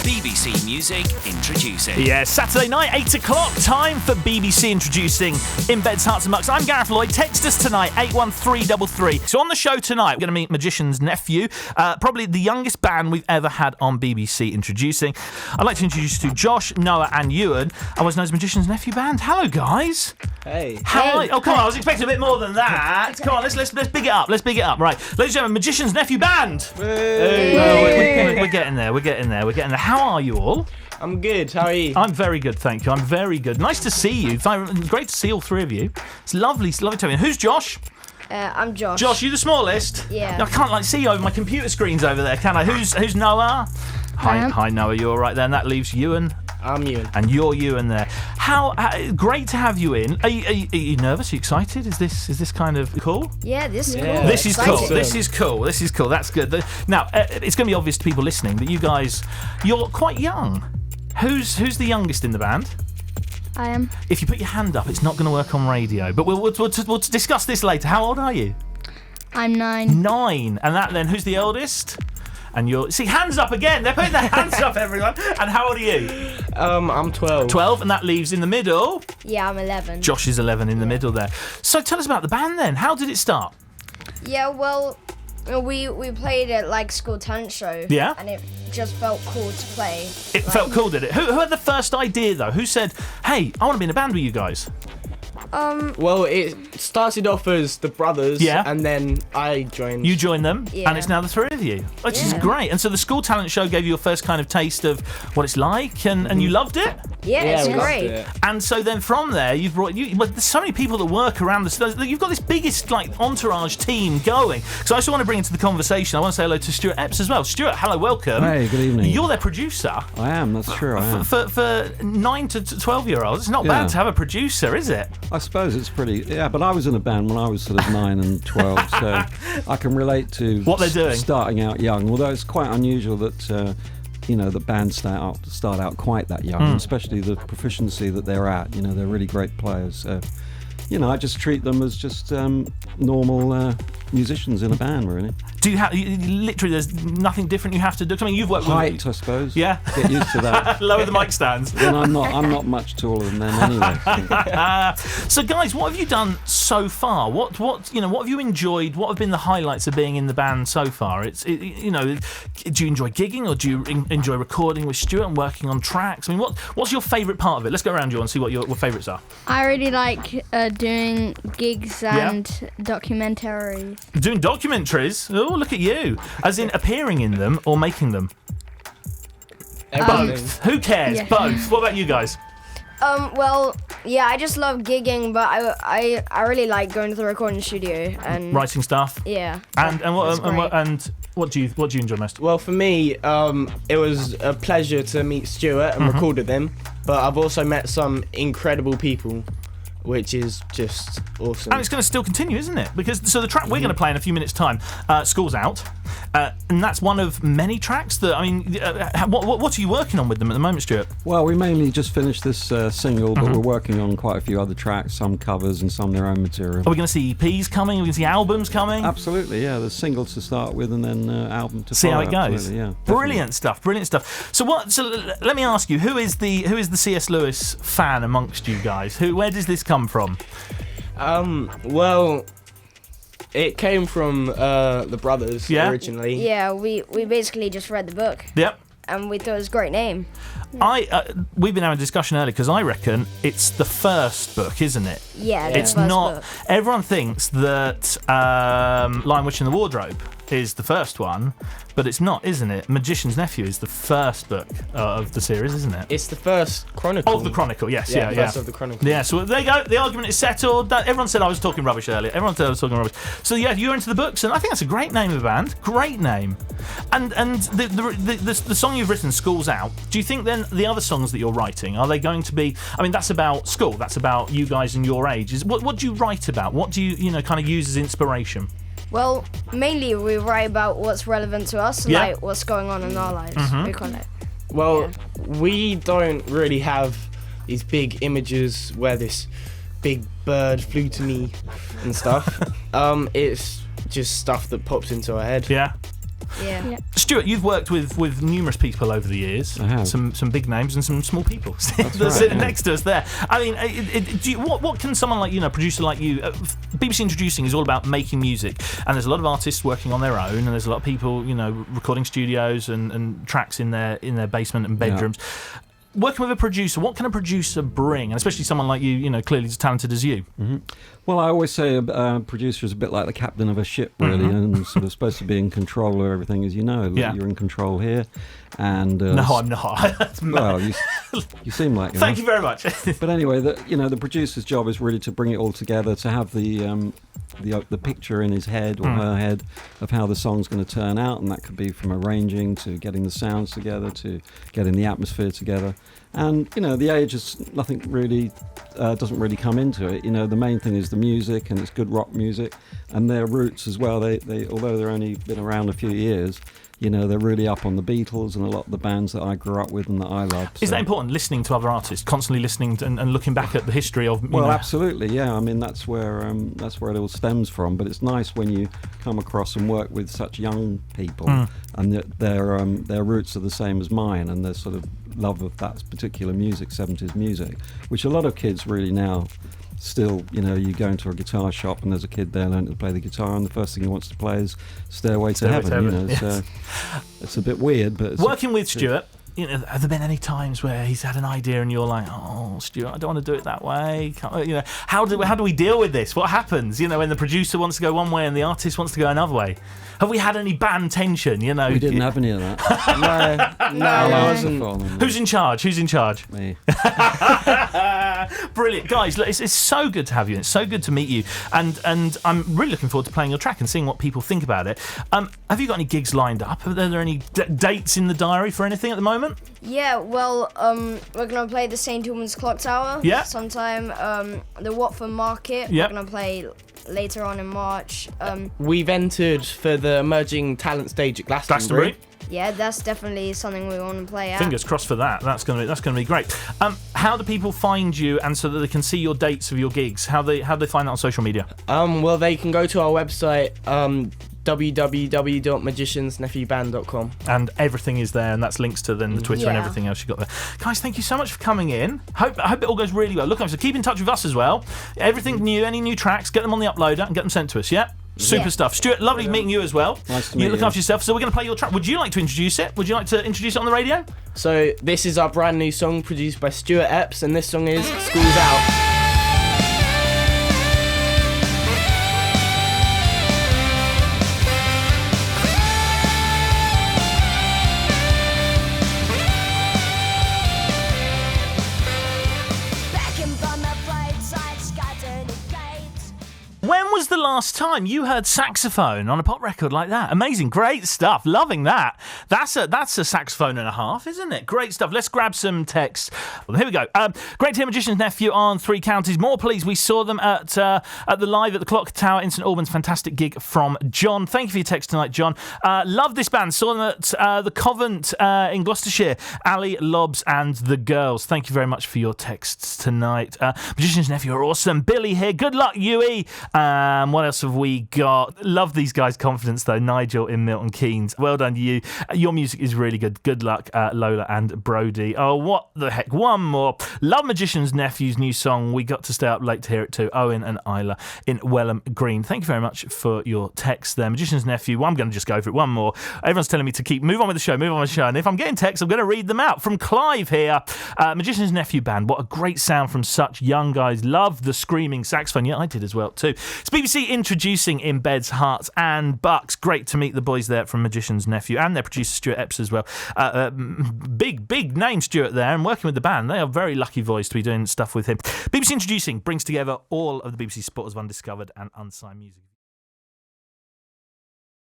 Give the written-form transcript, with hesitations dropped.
BBC Music Introducing. Yeah, Saturday night, 8 o'clock, time for BBC Introducing In Bed's Hearts and Mucks. I'm Gareth Lloyd. Text us tonight, 81333. So on the show tonight, we're going to meet Magician's Nephew, probably the youngest band we've ever had on BBC Introducing. I'd like to introduce you to Josh, Noah and Ewan, otherwise known as Magician's Nephew Band. Hello, guys. Hey. How are you? Oh, come on, I was expecting a bit more than that. Come on, let's big it up. Let's big it up. Right, ladies and gentlemen, Magician's Nephew Band. We're getting there. We're getting there. How are you all? I'm good. How are you? I'm very good, thank you. I'm very good. Nice to see you. Great to see all three of you. It's lovely to have you. Who's Josh? I'm Josh. Josh, you the smallest? Yeah. I can't see you over my computer screens over there, can I? Who's Noah? Hi Noah, you're all right there. And that leaves Ewan. I'm Ewan. And you're Ewan there. How great to have you in. Are you nervous? Are you excited? Is this kind of cool? Yeah, this is cool. This is cool. Exciting. This is cool. That's good. Now, it's going to be obvious to people listening that you guys, you're quite young. Who's the youngest in the band? I am. If you put your hand up, it's not going to work on radio. But we'll discuss this later. How old are you? I'm 9. 9. And then who's the eldest? And you're... See, hands up again. They're putting their hands up, everyone. And how old are you? I'm 12. 12, and that leaves in the middle... Yeah, I'm 11. Josh is 11 in the middle there. So tell us about the band then. How did it start? Yeah, well, we played at school talent show. Yeah. And it just felt cool to play. It felt cool, did it? Who had the first idea, though? Who said, hey, I want to be in a band with you guys? Well, it started off as the brothers, and then I joined. You joined them, Yeah. and it's now the three of you, which is great. And so the school talent show gave you your first kind of taste of what it's like, and you loved it? Yeah, it's we loved great. it. And so then from there, you've brought... there's so many people that work around you've got this biggest entourage team going. So I just want to bring into the conversation, I want to say hello to Stuart Epps as well. Stuart, hello, welcome. Hey, good evening. You're their producer. I am, that's true, I am. For 9 to 12-year-olds, it's not bad to have a producer, is it? I suppose it's pretty... Yeah, but I was in a band when I was sort of 9 and 12, so I can relate to... What they're doing. Starting out young, although it's quite unusual that... the bands start out quite that young, especially the proficiency that they're at. They're really great players. So, I just treat them as just normal musicians in a band, really. Do you have literally? There's nothing different you have to do. I mean, you've worked Height, with... I suppose. Yeah. Get used to that. Lower the mic stands. Then I'm not much taller than them anyway. So, guys, what have you done so far? What have you enjoyed? What have been the highlights of being in the band so far? Do you enjoy gigging, or do you enjoy recording with Stuart and working on tracks? I mean, what's your favourite part of it? Let's go around you and see what your favourites are. I really like doing gigs and documentaries. Doing documentaries? Oh, look at you! As in appearing in them or making them? Both. Who cares? Yeah. Both. What about you guys? Well, yeah, I just love gigging, but I really like going to the recording studio and Writing stuff. Yeah. And It's what do you enjoy most? Well, for me, it was a pleasure to meet Stuart and record with him, but I've also met some incredible people, which is just awesome. And it's going to still continue, isn't it? Because the track we're going to play in a few minutes' time, School's Out, and that's one of many tracks that, I mean, what are you working on with them at the moment, Stuart? Well, we mainly just finished this single, but we're working on quite a few other tracks, some covers and some their own material. Are we going to see EPs coming? Are we going to see albums coming? Absolutely, yeah. There's singles to start with and then album to See follow. how it goes. Absolutely, yeah, Brilliant stuff. So let me ask you, who is the C.S. Lewis fan amongst you guys? Where does this come from? Well, it came from the brothers originally. Yeah, we basically just read the book. Yep. And we thought it was a great name. We've been having a discussion earlier because I reckon it's the first book, isn't it? Yeah, It's the first not. book. Everyone thinks that Lion, Witch and the Wardrobe is the first one, but it's not, isn't it? Magician's Nephew is the first book of the series, isn't it? It's the first chronicle. Of the chronicle, yes, Yeah, first of the chronicle. Yeah, so there you go. The argument is settled. Everyone said I was talking rubbish earlier. So yeah, you're into the books, and I think that's a great name of a band. Great name. And the song you've written, School's Out. Do you think then the other songs that you're writing, are they going to be? I mean, that's about school. That's about you guys and your age. What do you write about? What do you kind of use as inspiration? Well, mainly we write about what's relevant to us, like what's going on in our lives. We call it. Well, we don't really have these big images where this big bird flew to me and stuff. It's just stuff that pops into our head. Yeah. Yeah. Yeah. Stuart, you've worked with numerous people over the years. I have. Some big names and some small people that are right, sitting yeah. next to us there. I mean, what can someone like you, producer like you, BBC Introducing is all about making music, and there's a lot of artists working on their own, and there's a lot of people, recording studios and tracks in their basement and bedrooms. Working with a producer, what can a producer bring? And especially someone like you, clearly as talented as you. Mm-hmm. Well, I always say a producer is a bit like the captain of a ship, really, and sort of supposed to be in control of everything, as you know. Yeah. You're in control here. And No, I'm not. That's mad. well, you seem like you Thank are. you very much. But anyway, the producer's job is really to bring it all together, to have the picture in his head or her head of how the song's going to turn out, and that could be from arranging to getting the sounds together to getting the atmosphere together. And the age is nothing really doesn't really come into it. The main thing is the music, and it's good rock music, and their roots as well. They although they're only been around a few years, they're really up on the Beatles and a lot of the bands that I grew up with and that I love. Is that important, listening to other artists, constantly listening to, and looking back at the history of? Well, absolutely, yeah. I mean, that's where it all stems from. But it's nice when you come across and work with such young people, and their roots are the same as mine, and their sort of love of that particular music, 70s music, which a lot of kids really now. Still, you go into a guitar shop and there's a kid there learning to play the guitar, and the first thing he wants to play is Stairway to Heaven. Yes. So it's a bit weird, but it's Working with Stuart, have there been any times where he's had an idea and you're like, oh, Stuart, I don't want to do it that way? How do we deal with this? What happens? When the producer wants to go one way and the artist wants to go another way? Have we had any band tension? We didn't have any of that. No, it wasn't. Who's in charge? Me. Brilliant, guys! Look, it's so good to have you. It's so good to meet you, and I'm really looking forward to playing your track and seeing what people think about it. Have you got any gigs lined up? Are there any dates in the diary for anything at the moment? Yeah, well, we're gonna play the St. Albans Clock Tower. Yeah. Sometime. The Watford Market. Yeah. We're gonna play later on in March. We've entered for the Emerging Talent Stage at Glastonbury. Yeah, that's definitely something we want to play at. Fingers crossed for that. That's gonna be great. How do people find you, and so that they can see your dates of your gigs? How they find that on social media? Well, they can go to our website, www.magiciansnephew.band.com. And everything is there, and that's links to then the Twitter and Yeah. everything else you got there. Guys, thank you so much for coming in. I hope it all goes really well. Look, so keep in touch with us as well. Everything new, any new tracks, get them on the uploader and get them sent to us. Yeah. Super stuff. Stuart, lovely meeting you as well. Nice to meet You look you. after yourself. So we're going to play your track. Would you like to introduce it? Would you like to introduce it on the radio? So this is our brand new song produced by Stuart Epps, and this song is School's Out. When was the last time you heard saxophone on a pop record like that? Amazing, great stuff, loving that. That's a saxophone and a half, isn't it? Great stuff. Let's grab some text. Well, here we go. Great to hear Magician's Nephew on 3 Counties. More, please. We saw them at the live at the Clock Tower in St Albans. Fantastic gig from John. Thank you for your text tonight, John. Love this band. Saw them at the Covent in Gloucestershire. Ali, Lobs, and the Girls. Thank you very much for your texts tonight. Magician's Nephew are awesome. Billy here. Good luck, Yui. What else have we got? Love these guys' confidence, though. Nigel in Milton Keynes. Well done, you. Your music is really good. Good luck, Lola and Brody. Oh, what the heck? One more. Love Magician's Nephew's new song. We got to stay up late to hear it too. Owen and Isla in Welham Green. Thank you very much for your text there. Magician's Nephew. Well, I'm going to just go for it. One more. Everyone's telling me to move on with the show. And if I'm getting texts, I'm going to read them out. From Clive here. Magician's Nephew band. What a great sound from such young guys. Love the screaming saxophone. Yeah, I did as well too. It's BBC Introducing in Beds, Hearts and Bucks. Great to meet the boys there from Magician's Nephew and their producer Stuart Epps as well. Big name Stuart there, and working with the band. They are very lucky boys to be doing stuff with him. BBC Introducing brings together all of the BBC supporters of undiscovered and unsigned music.